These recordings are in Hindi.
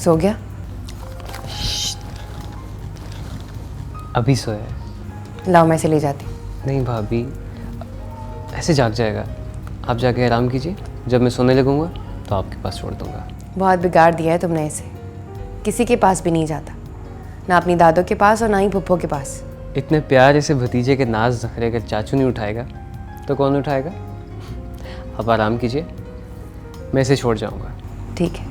सो गया? अभी सोया है। लाओ मैं इसे ले जाती। नहीं भाभी, ऐसे जाग जाएगा। आप जाके आराम कीजिए, जब मैं सोने लगूंगा तो आपके पास छोड़ दूंगा। बहुत बिगाड़ दिया है तुमने इसे। किसी के पास भी नहीं जाता, ना अपनी दादों के पास और ना ही पुप्पो के पास। इतने प्यारे से भतीजे के नाज नखरे अगर चाचू नहीं उठाएगा तो कौन उठाएगा? आप आराम कीजिए, मैं इसे छोड़ जाऊंगा। ठीक है।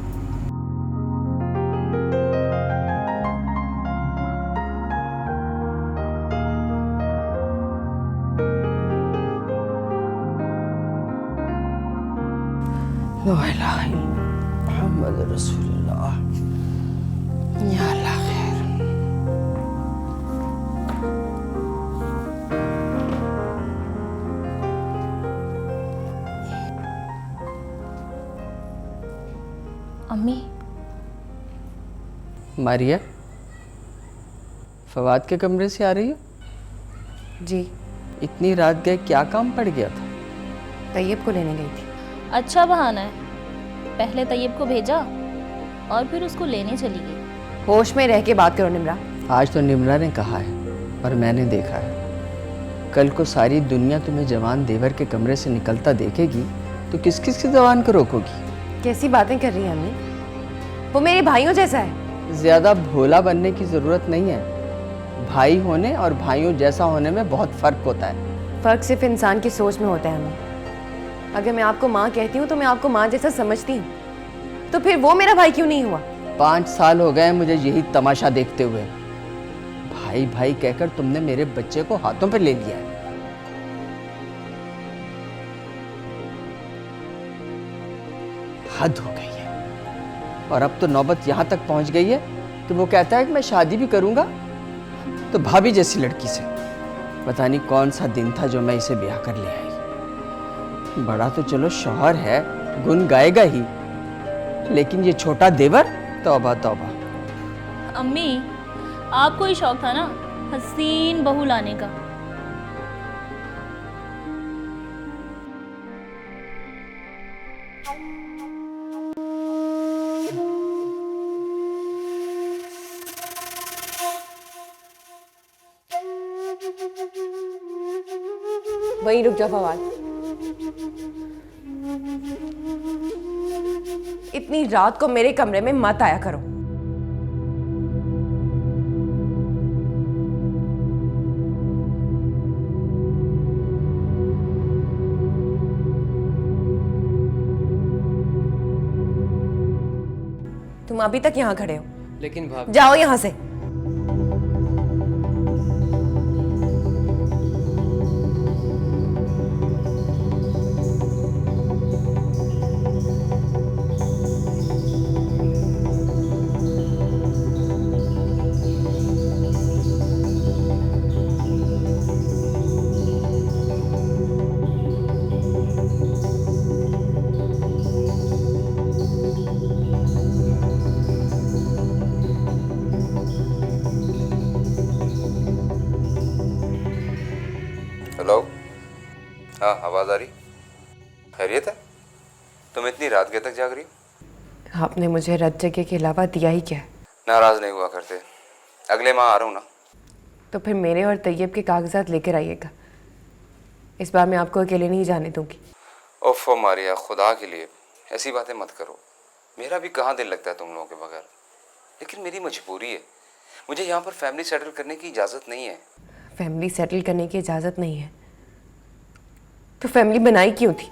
ला इलाहा इल्लल्लाह मुहम्मद रसूलुल्लाह। या अल्लाह खैर। अम्मी, मारिया, फवाद के कमरे से आ रही हो? जी, इतनी रात गए, क्या काम पड़ गया था? तैयब को लेने गई थी। अच्छा बहाना है। पहले तैयब को भेजा और फिर उसको लेने चली गई। होश में रह के बात करो निम्रा। आज तो निम्रा ने कहा है और मैंने देखा है। कल को सारी दुनिया तुम्हें जवान देवर के कमरे से निकलता देखेगी तो किस किस की जवान को रोकोगी? कैसी बातें कर रही है अम्मी? वो मेरे भाइयों जैसा है। ज़्यादा भोला बनने की ज़रूरत नहीं है। भाई होने और भाइयों जैसा होने में बहुत फ़र्क होता है। फ़र्क सिर्फ इंसान की सोच में होता है अम्मी। अगर मैं आपको माँ कहती हूँ तो मैं आपको माँ जैसा समझती हूँ, तो फिर वो मेरा भाई क्यों नहीं हुआ? 5 साल हो गए मुझे यही तमाशा देखते हुए। भाई भाई कहकर तुमने मेरे बच्चे को हाथों पे ले लिया है। हद हो गई है। और अब तो नौबत यहाँ तक पहुँच गई है कि वो कहता है कि मैं शादी भी करूँगा तो भाभी जैसी लड़की से। पता नहीं कौन सा दिन था जो मैं इसे ब्याह कर ले आई। बड़ा तो चलो शौहर है, गुन गाएगा ही, लेकिन ये छोटा देवर, तौबा तौबा। अम्मी, आपको ही शौक था ना हसीन बहू लाने का। वहीं रुक जाओ फवाद। इतनी रात को मेरे कमरे में मत आया करो। तुम अभी तक यहाँ खड़े हो? लेकिन भाभी, जाओ यहाँ से। हेलो, हाँ आवाज़ आ रही? खैरियत है? तुम इतनी रात गए तक जाग रही हो? आपने मुझे रत जगह के अलावा दिया ही क्या है? नाराज़ नहीं हुआ करते। अगले माह आ रहा हूँ ना। तो फिर मेरे और तैयब के कागजात लेकर आइएगा। इस बार मैं आपको अकेले नहीं जाने दूंगी। ओफो मारिया, खुदा के लिए ऐसी बातें मत करो। मेरा भी कहाँ दिल लगता है तुम लोगों के बगैर। लेकिन मेरी मजबूरी है, मुझे यहाँ पर फैमिली सेटल करने की इजाज़त नहीं है। फैमिली सेटल करने की इजाज़त नहीं है तो फैमिली बनाई क्यों थी?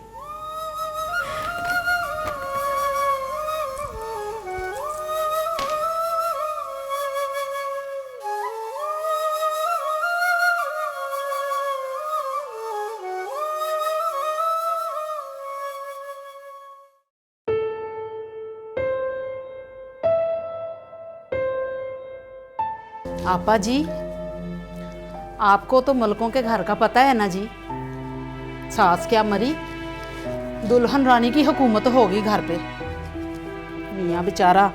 आपा जी, आपको तो मलकों के घर का पता है ना जी। सास क्या मरी, दुल्हन रानी की हुकूमत होगी घर पे। मियाँ बेचारा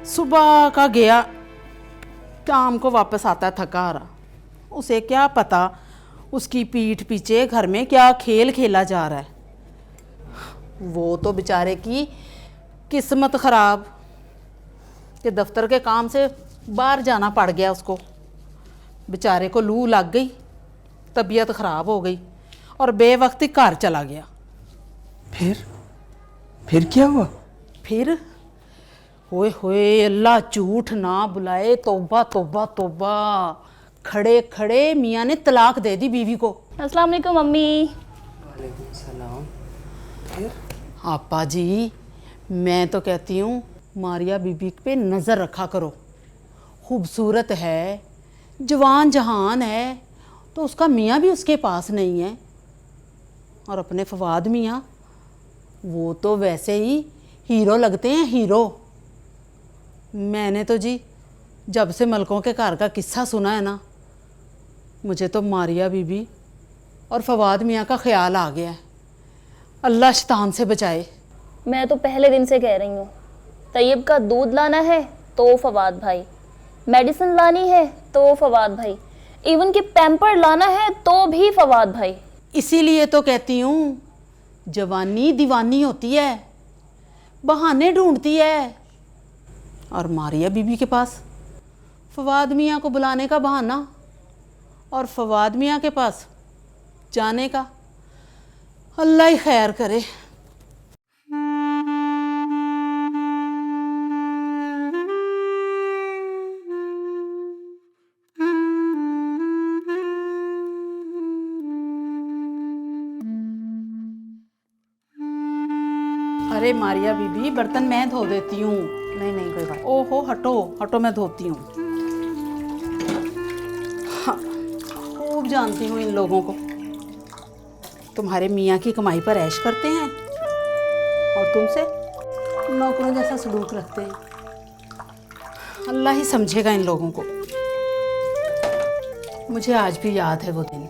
सुबह का गया, शाम को वापस आता है थका हारा। उसे क्या पता उसकी पीठ पीछे घर में क्या खेल खेला जा रहा है। वो तो बेचारे की किस्मत खराब कि दफ्तर के काम से बाहर जाना पड़ गया उसको। बेचारे को लू लग गई, तबीयत ख़राब हो गई और बेवक्त ही घर चला गया। फिर क्या हुआ? फिर होए होए अल्लाह झूठ ना बुलाए, तौबा तौबा तौबा, खड़े खड़े मियाँ ने तलाक दे दी बीवी को। अस्सलाम वालेकुम मम्मी। आपा जी, मैं तो कहती हूँ मारिया बीबी पे नज़र रखा करो। खूबसूरत है, जवान जहान है, तो उसका मियाँ भी उसके पास नहीं है। और अपने फवाद मियाँ, वो तो वैसे ही हीरो लगते हैं, हीरो। मैंने तो जी जब से मलकों के घर का किस्सा सुना है ना, मुझे तो मारिया बीबी और फवाद मियाँ का ख्याल आ गया है। अल्लाह शैतान से बचाए। मैं तो पहले दिन से कह रही हूँ, तैयब का दूध लाना है तो फवाद भाई, मेडिसिन लानी है तो फवाद भाई, इवन कि पैम्पर लाना है तो भी फवाद भाई। इसीलिए तो कहती हूँ जवानी दीवानी होती है, बहाने ढूंढती है। और मारिया बीबी के पास फवाद मियाँ को बुलाने का बहाना और फवाद मियाँ के पास जाने का। अल्लाह ही खैर करे। अरे मारिया बीबी, बर्तन मैं धो देती हूँ। नहीं नहीं कोई बात। ओहो हटो हटो, मैं धोती हूँ। हाँ, खूब जानती हूँ इन लोगों को। तुम्हारे मियाँ की कमाई पर ऐश करते हैं और तुमसे नौकरों जैसा सलूक रखते हैं। अल्लाह ही समझेगा इन लोगों को। मुझे आज भी याद है वो दिन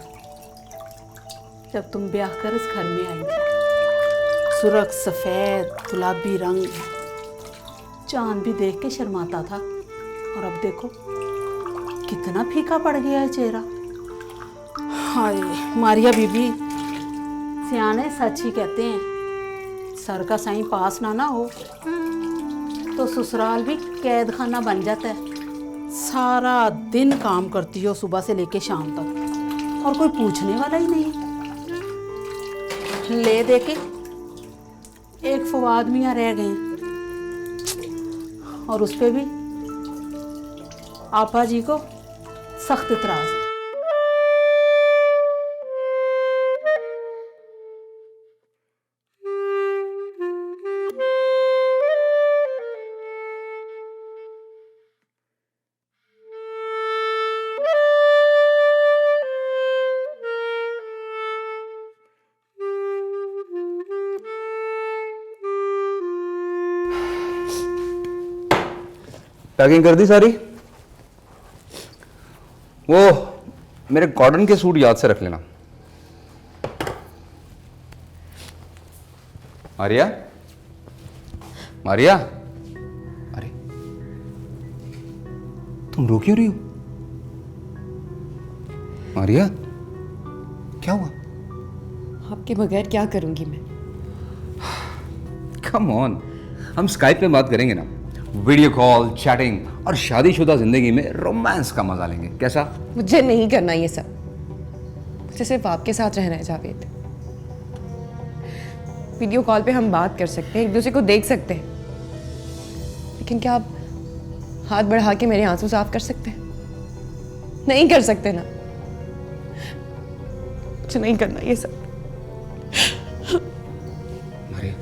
जब तुम ब्याह कर इस घर में आई थी। सुर्ख सफ़ेद गुलाबी रंग, चांद भी देख के शर्माता था, और अब देखो कितना फीका पड़ गया है चेहरा। हाय मारिया बीबी, सियाने सच ही कहते हैं, सर का साईं पास ना हो तो ससुराल भी कैद खाना बन जाता है। सारा दिन काम करती हो सुबह से लेके शाम तक और कोई पूछने वाला ही नहीं। ले दे के एक फवाद मियाँ रह गए और उस पे भी आपा जी को सख्त इतराज है। पैकिंग कर दी सारी? वो मेरे कॉटन के सूट याद से रख लेना। मारिया, मारिया, अरे तुम रो क्यों रही हो? मारिया, क्या हुआ? आपके बगैर क्या करूंगी मैं? कम ऑन, हम स्काइप पे बात करेंगे ना, वीडियो कॉल, चैटिंग, और शादीशुदा जिंदगी में रोमांस का मजा लेंगे। कैसा? मुझे नहीं करना ये सब। मुझे सिर्फ आपके साथ रहना है जावेद। वीडियो कॉल पे हम बात कर सकते हैं, एक दूसरे को देख सकते हैं, लेकिन क्या आप हाथ बढ़ा के मेरे आंसू साफ कर सकते हैं? नहीं कर सकते ना। मुझे नहीं करना ये सब। मारिया,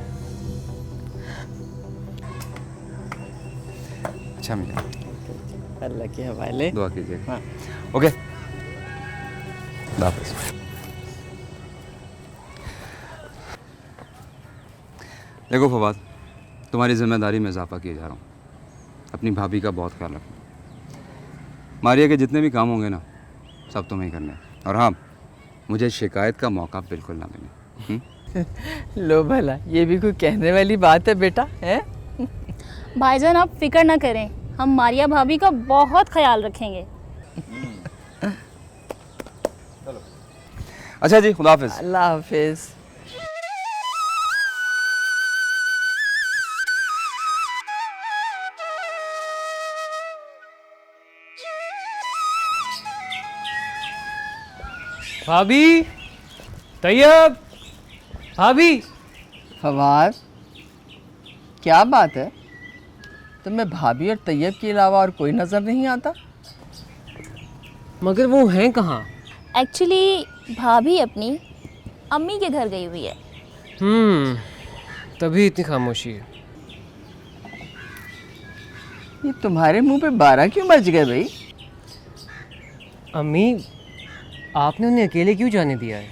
अच्छा मिला, अल्लाह के हवाले। दुआ कीजिए। हाँ। ओके, वापस। देखो फवाद, तुम्हारी जिम्मेदारी में इजाफा किए जा रहा हूँ। अपनी भाभी का बहुत ख्याल रखना। मारिया के जितने भी काम होंगे ना, सब तुम्हें ही करने हैं। और हाँ, मुझे शिकायत का मौका बिल्कुल ना मिले। लो भला, ये भी कोई कहने वाली बात है बेटा, है? भाईजान आप फिक्र ना करें, हम मारिया भाभी का बहुत ख्याल रखेंगे। अच्छा जी, खुदा हाफिज। अल्लाह हाफिज। भाभी, तैयब, भाभी। फवाद, क्या बात है, तुम्हें भाभी और तैयब के अलावा और कोई नज़र नहीं आता? मगर वो हैं कहाँ? एक्चुअली भाभी अपनी अम्मी के घर गई हुई है। तभी इतनी खामोशी है। ये तुम्हारे मुंह पे 12 क्यों बज गए भाई? अम्मी, आपने उन्हें अकेले क्यों जाने दिया है?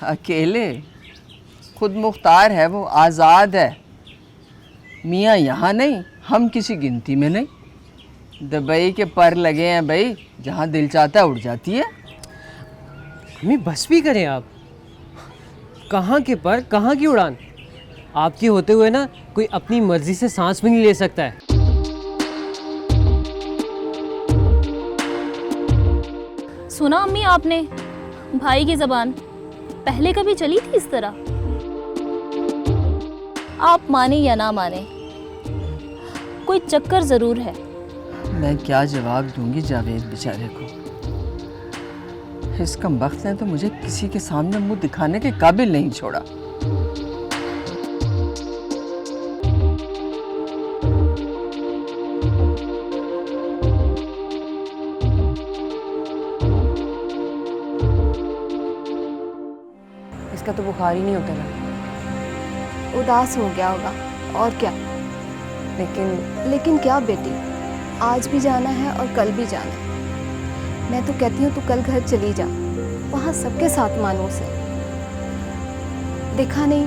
अकेले? खुद मुख्तार है वो, आज़ाद है। मियाँ यहाँ नहीं, हम किसी गिनती में नहीं। दुबई के पर लगे हैं भाई, जहाँ दिल चाहता है उड़ जाती है। अम्मी बस भी करें आप। कहाँ के पर, कहाँ की उड़ान? आपके होते हुए ना कोई अपनी मर्जी से सांस भी नहीं ले सकता है। सुना अम्मी आपने भाई की ज़बान? पहले कभी चली थी इस तरह? आप माने या ना माने, कोई चक्कर ज़रूर है। मैं क्या जवाब दूंगी जावेद बेचारे को? इस कमबख्त ने तो मुझे किसी के सामने मुंह दिखाने के काबिल नहीं छोड़ा। इसका तो बुखार ही नहीं उतरा। उदास हो गया होगा और क्या। लेकिन क्या बेटी, आज भी जाना है और कल भी जाना है। मैं तो कहती हूँ तू कल घर चली जा, वहाँ सबके साथ मानूस है। देखा नहीं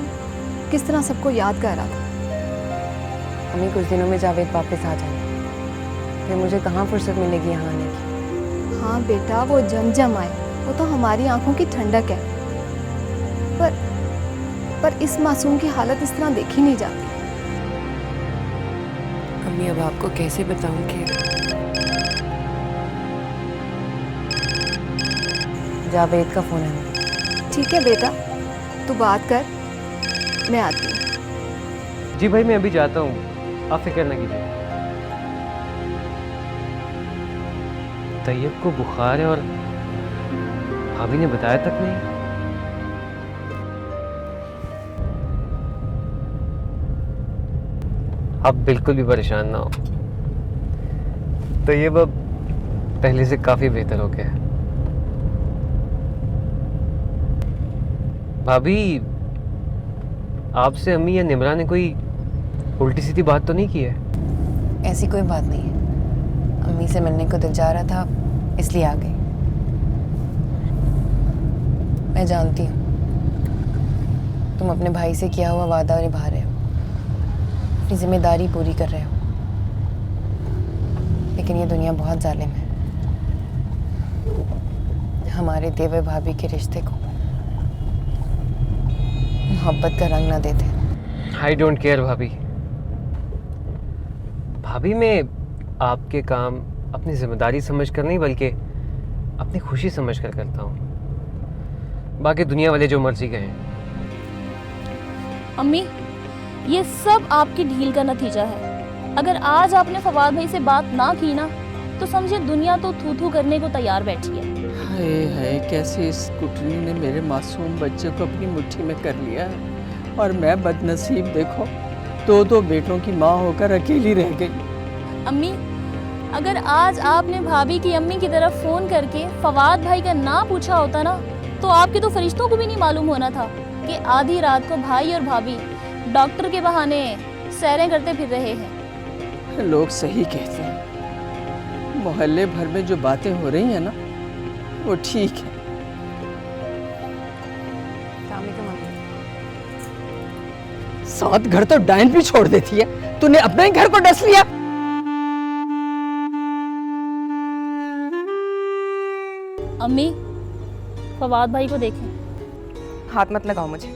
किस तरह सबको याद कर रहा था। हमें कुछ दिनों में जावेद वापस आ जाएंगे, फिर मुझे कहाँ फुर्सत मिलेगी यहाँ आने की। हाँ बेटा, वो जम आए, वो तो हमारी आंखों की ठंडक है। पर इस मासूम की हालत इस तरह देखी नहीं जाती। अम्मी अब आपको कैसे बताऊं कि जावेद का फ़ोन है। ठीक है बेटा, तू बात कर, मैं आती हूँ। जी भाई, मैं अभी जाता हूँ, आप फिक्र ना कीजिए। तैयब को बुखार है और भाभी ने बताया तक नहीं। आप बिल्कुल भी परेशान ना हो, तैयब अब पहले से काफ़ी बेहतर हो गया है। भाभी, आपसे अम्मी या निमरा ने कोई उल्टी सीधी बात तो नहीं की है? ऐसी कोई बात नहीं है। अम्मी से मिलने को दिल जा रहा था, इसलिए आ गई। मैं जानती हूँ तुम अपने भाई से किया हुआ वादा निभा रहे हो, अपनी जिम्मेदारी पूरी कर रहे हो, लेकिन ये दुनिया बहुत जालिम है। हमारे देवर भाभी के रिश्ते को मोहब्बत का रंग ना देते। आई डोंट केयर भाभी। भाभी, मैं आपके काम अपनी जिम्मेदारी समझकर नहीं बल्कि अपनी खुशी समझकर करता हूँ। बाकी दुनिया वाले जो मर्जी कहें। अम्मी, ये सब आपकी ढील का नतीजा है। अगर आज आपने फवाद भाई से बात ना की ना, तो समझे दुनिया तो थू थू करने को तैयार बैठी है। हाय हाय, कैसे इस कुटनी ने मेरे मासूम बच्चे को अपनी मुट्ठी में कर लिया है, और मैं बदनसीब देखो, दो बेटों की माँ होकर अकेली रह गई। अम्मी, अगर आज आपने भाभी की अम्मी की तरफ फ़ोन करके फवाद भाई का ना पूछा होता ना, तो आपके तो फरिश्तों को भी नहीं मालूम होना था कि आधी रात को भाई और भाभी डॉक्टर के बहाने सैरें करते फिर रहे हैं। लोग सही कहते हैं, मोहल्ले भर में जो बातें हो रही हैं ना, वो ठीक है। सात घर तो डायन भी छोड़ देती है, तूने अपना ही घर को डस लिया। अम्मी, फवाद भाई को देखें। हाथ मत लगाओ मुझे।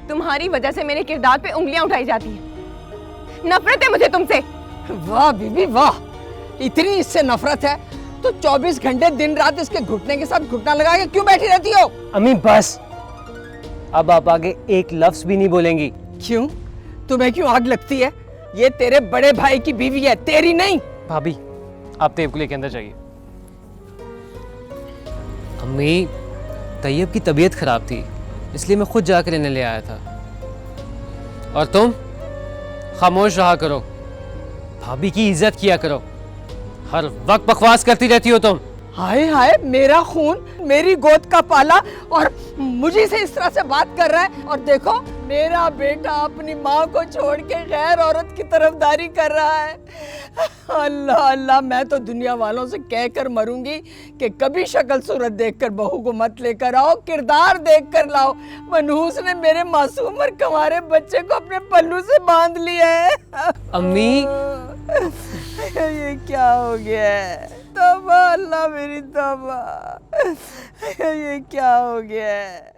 तुम्हारी वजह से मेरे किरदार पे उंगलियां उठाई जाती हैं। नफरत है मुझे तुमसे। वाह बीबी वाह, इतनी इससे नफरत है तो 24 घंटे दिन रात इसके घुटने के साथ घुटना लगा के क्यों बैठी रहती हो? अम्मी बस, अब आप आगे एक लफ्ज भी नहीं बोलेंगी। क्यों? तुम्हें क्यों आग लगती है? ये तेरे बड़े भाई की बीवी है, तेरी नहीं। भाभी, आप तैयब को लेके अंदर जाइए। अम्मी, तैयब की तबीयत खराब थी, इसलिए मैं खुद जाकर इन्हें ले आया था। और तुम खामोश रहा करो, भाभी की इज्जत किया करो। हर वक्त बकवास करती रहती हो तुम। हाय हाय, मेरा खून, मेरी गोद का पाला, और मुझे से इस तरह से बात कर रहा है। और देखो, मेरा बेटा अपनी माँ को छोड़ के गैर औरत की तरफदारी कर रहा है। अल्लाह अल्लाह, मैं तो दुनिया वालों से कह कर मरूंगी कि कभी शक्ल सूरत देखकर बहू को मत लेकर आओ, किरदार देख कर लाओ। मनहूस ने मेरे मासूम और कंवारे बच्चे को अपने पल्लू से बांध लिया है। अम्मी, ये क्या हो गया है? तौबा अल्लाह मेरी तौबा, ये क्या हो गया है?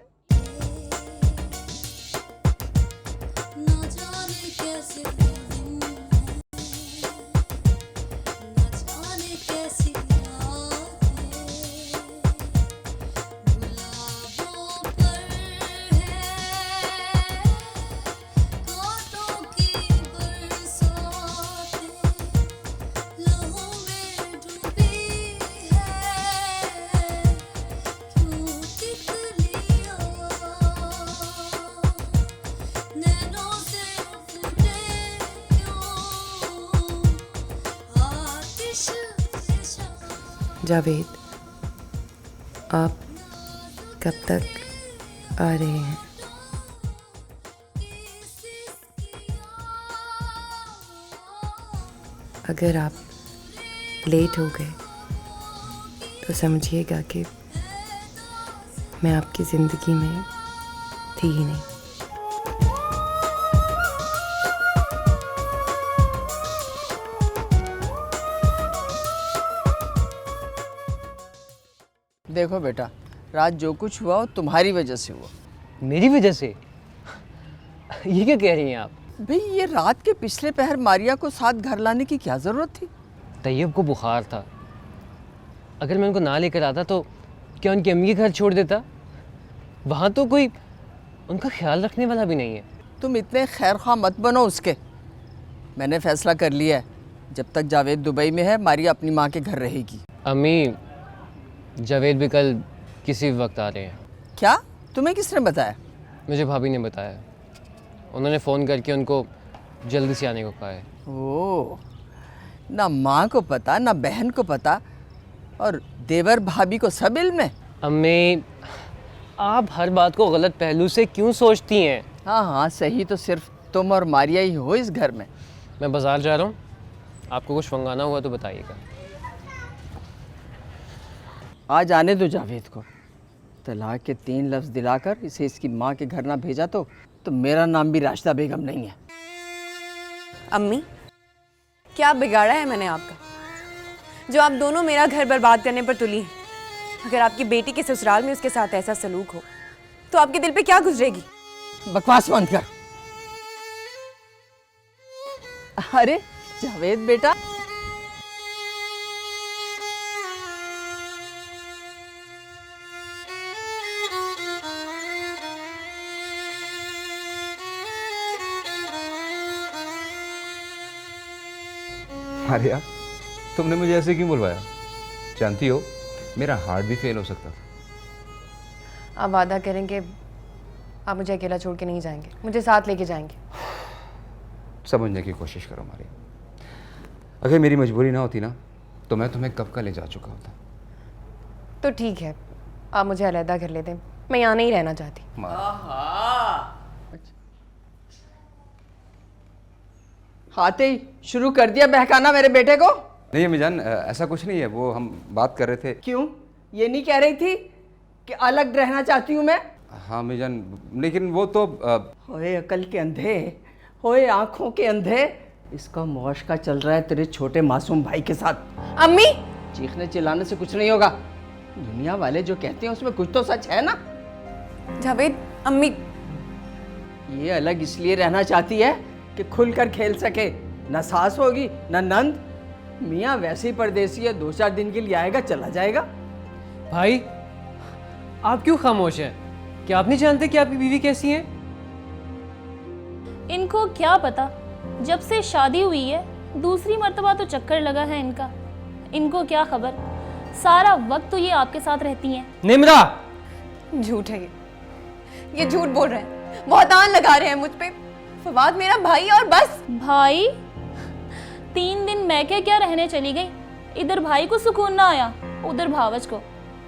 जावेद, आप कब तक आ रहे हैं? अगर आप लेट हो गए तो समझिएगा कि मैं आपकी ज़िंदगी में थी ही नहीं। देखो बेटा, रात जो कुछ हुआ वो तुम्हारी वजह से हुआ। मेरी वजह से? ये क्या कह रही हैं आप? भाई, ये रात के पिछले पहर मारिया को साथ घर लाने की क्या ज़रूरत थी? तैयब को बुखार था, अगर मैं उनको ना लेकर आता तो क्या उनकी अम्मी के घर छोड़ देता? वहाँ तो कोई उनका ख्याल रखने वाला भी नहीं है। तुम इतने खैर ख्वाह मत बनो उसके। मैंने फैसला कर लिया है, जब तक जावेद दुबई में है मारिया अपनी माँ के घर रहेगी। अम्मी, जावेद भी कल किसी वक्त आ रहे हैं। क्या? तुम्हें किसने बताया? मुझे भाभी ने बताया, उन्होंने फ़ोन करके उनको जल्दी से आने को कहा है। ओह, ना माँ को पता ना बहन को पता, और देवर भाभी को सब इल्म है। अम्मी, आप हर बात को गलत पहलू से क्यों सोचती हैं? हाँ हाँ, सही तो सिर्फ तुम और मारिया ही हो इस घर में। मैं बाज़ार जा रहा हूँ, आपको कुछ मंगाना हुआ तो बताइएगा। आज आने दो जावेद को। तलाक के 3 लफ्ज़ दिलाकर इसे इसकी माँ के घर ना भेजा तो मेरा नाम भी राशिदा बेगम नहीं है। अम्मी, क्या बिगाड़ा है मैंने आपका, जो आप दोनों मेरा घर बर्बाद करने पर तुली हैं? अगर आपकी बेटी के ससुराल में उसके साथ ऐसा सलूक हो तो आपके दिल पे क्या गुजरेगी? बकवास बंद कर। अरे जावेद बेटा, मारिया, तुमने मुझे ऐसे क्यों बुलवाया? जानती हो मेरा हार्ट भी फेल हो सकता था। आप वादा करेंगे आप मुझे अकेला छोड़ के नहीं जाएंगे, मुझे साथ लेके जाएंगे? समझने की कोशिश करो मारिया, अगर मेरी मजबूरी ना होती ना तो मैं तुम्हें कब का ले जा चुका होता। तो ठीक है, आप मुझे अलहदा कर लेते, मैं यहाँ नहीं रहना चाहती। आते ही शुरू कर दिया बहकाना मेरे बेटे को। नहीं अम्मीजान, ऐसा कुछ नहीं है, वो हम बात कर रहे थे। क्यों? ये नहीं कह रही थी कि अलग रहना चाहती हूँ मैं? हाँ अम्मीजान, लेकिन वो तो होए अकल के अंधे, होए आंखों के अंधे, इसका मौशका चल रहा है तेरे छोटे मासूम भाई के साथ। अम्मी, चीखने चिल्लाने से कुछ नहीं होगा। दुनिया वाले जो कहते हैं उसमें कुछ तो सच है ना। जावेद, अम्मी, ये अलग इसलिए रहना चाहती है कि खुलकर खेल सके। ना सास होगी ना नंद, मियाँ वैसे ही परदेसी है, 2-4 दिन के लिए आएगा, चला जाएगा। भाई आप क्यों खामोश हैं? क्या आप नहीं जानते कि आपकी बीवी कैसी है? इनको क्या पता, जब से शादी हुई है दूसरी मर्तबा तो चक्कर लगा है इनका। इनको क्या खबर, सारा वक्त तो ये आपके साथ रहती हैं। निम्रा, झूठ है ये झूठ बोल रहे हैं, बहुतान लगा रहे हैं मुझ पे। फवाद मेरा भाई है और बस। भाई 3 दिन मैं क्या रहने चली गई, इधर भाई को सुकून ना आया, उधर भावज को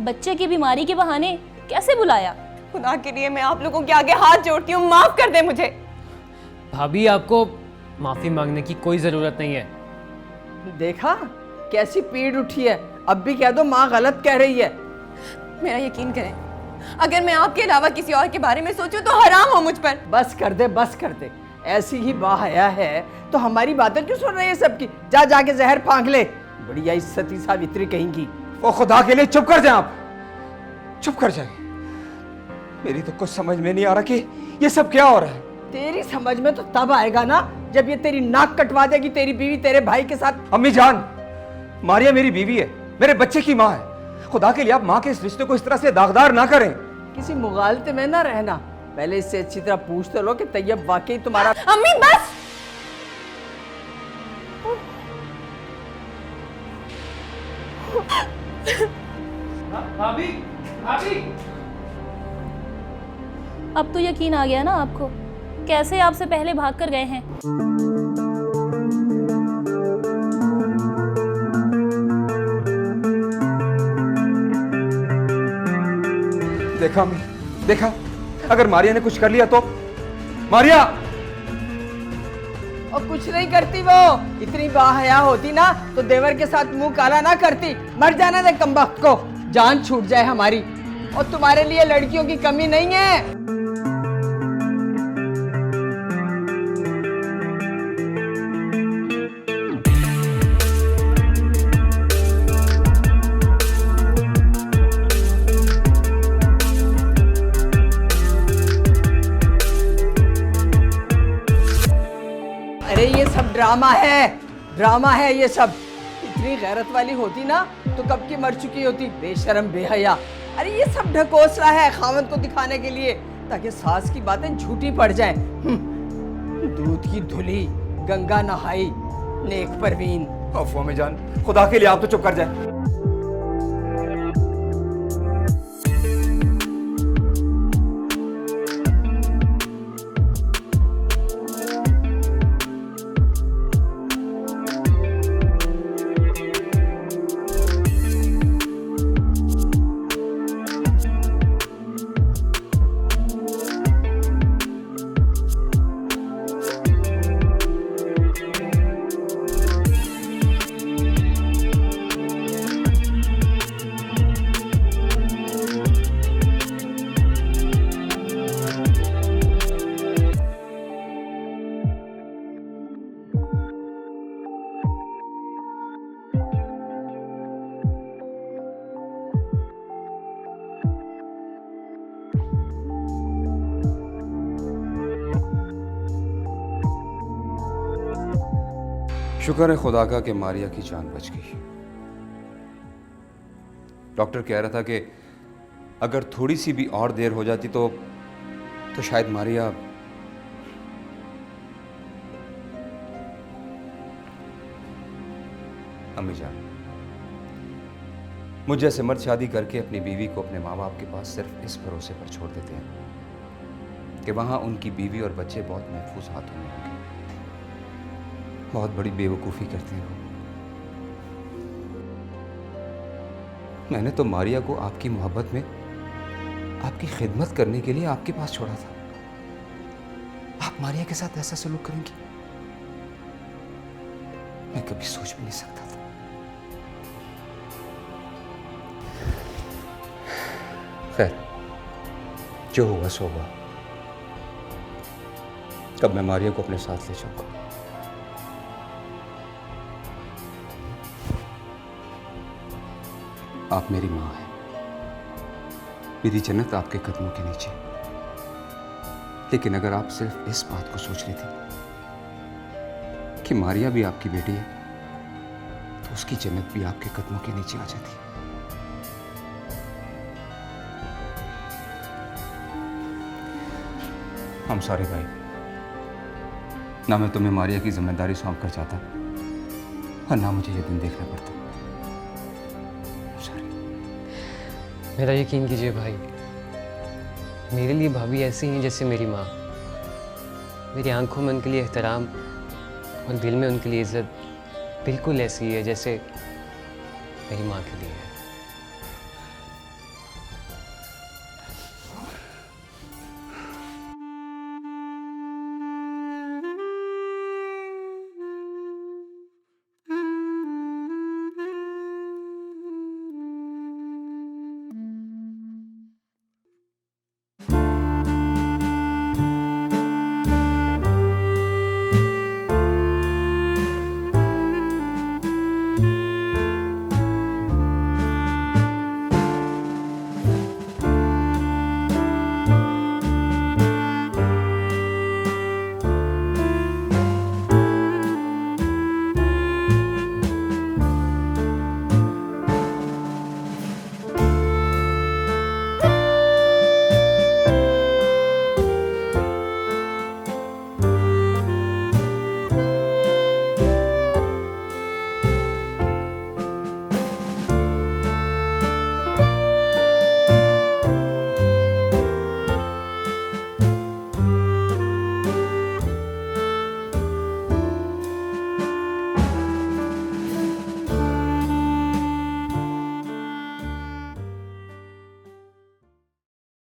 बच्चे की बीमारी के बहाने कैसे बुलाया। खुदा के लिए मैं आप लोगों के आगे हाथ जोड़ती हूँ, माफ कर दे मुझे। भाभी आपको माफी मांगने की कोई जरूरत नहीं है। देखा कैसी पीड़ उठी है, अब भी कह दो माँ गलत कह रही है। मेरा यकीन करें, अगर मैं आपके अलावा किसी और के बारे में सोचूं तो हराम हो मुझ पर। बस कर दे, बस कर दे। ऐसी ही बाहया है तो हमारी बातें क्यों सुन रही है सबकी? जा जाके जहर फांक ले, बढ़िया इज्जती सावित्री कहेंगी। ओ खुदा के लिए चुप कर जाए आप, चुप कर जाए। मेरी तो कुछ समझ में नहीं आ रहा कि ये सब क्या हो रहा है। तेरी समझ में तो तब आएगा ना जब ये तेरी नाक कटवा देगी तेरी बीवी तेरे भाई के साथ। अम्मी जान, मारिया मेरी बीवी है, मेरे बच्चे की माँ है। खुदा के लिए आप माँ के इस रिश्ते को इस तरह से दागदार ना करें। किसी मुगालते में ना रहना, पहले इससे अच्छी तरह पूछ तो लो कि तैयब वाकई तुम्हारा। अम्मी बस। भाभी, भाभी। अब तो यकीन आ गया ना आपको, कैसे आपसे पहले भाग कर गए हैं। देखा अम्मी, देखा, अगर मारिया ने कुछ कर लिया तो? मारिया! और कुछ नहीं करती वो, इतनी बाहया होती ना तो देवर के साथ मुंह काला ना करती। मर जाना दे कमबख्त को, जान छूट जाए हमारी। और तुम्हारे लिए लड़कियों की कमी नहीं है। अरे ये सब ड्रामा है, ड्रामा है ये सब। इतनी गैरत वाली होती ना तो कब की मर चुकी होती, बेशरम बेहया। अरे ये सब ढकोसला है खावंद को दिखाने के लिए, ताकि सास की बातें झूठी पड़ जाएं। दूध की धुली, गंगा नहाई, नेक परवीन। अफवाह में जान, खुदा के लिए आप तो चुप कर जाए। शुक्र है खुदा का कि मारिया की जान बच गई। डॉक्टर कह रहा था कि अगर थोड़ी सी भी और देर हो जाती तो शायद मारिया। अम्मी जान, मुझ जैसे मर्द शादी करके अपनी बीवी को अपने माँ बाप के पास सिर्फ इस भरोसे पर छोड़ देते हैं कि वहां उनकी बीवी और बच्चे बहुत महफूज हाथों में होंगे। बहुत बड़ी बेवकूफ़ी करते हैं वो। मैंने तो मारिया को आपकी मोहब्बत में आपकी खिदमत करने के लिए आपके पास छोड़ा था। आप मारिया के साथ ऐसा सलूक करेंगी, मैं कभी सोच भी नहीं सकता था। खैर, जो हुआ सो हुआ। कब मैं मारिया को अपने साथ ले जाऊंगा। आप मेरी माँ हैं, मेरी जन्नत आपके कदमों के नीचे। लेकिन अगर आप सिर्फ इस बात को सोच लेती कि मारिया भी आपकी बेटी है, तो तो उसकी जन्नत भी आपके कदमों के नीचे आ जाती। I'm sorry भाई, ना मैं तुम्हें मारिया की जिम्मेदारी सौंप कर चाहता और ना मुझे ये दिन देखना पड़ता। Sorry। मेरा यकीन कीजिए भाई, मेरे लिए भाभी ऐसी हैं जैसे मेरी माँ। मेरी आंखों में उनके लिए एहतराम और दिल में उनके लिए इज्जत बिल्कुल ऐसी है जैसे मेरी माँ के लिए है।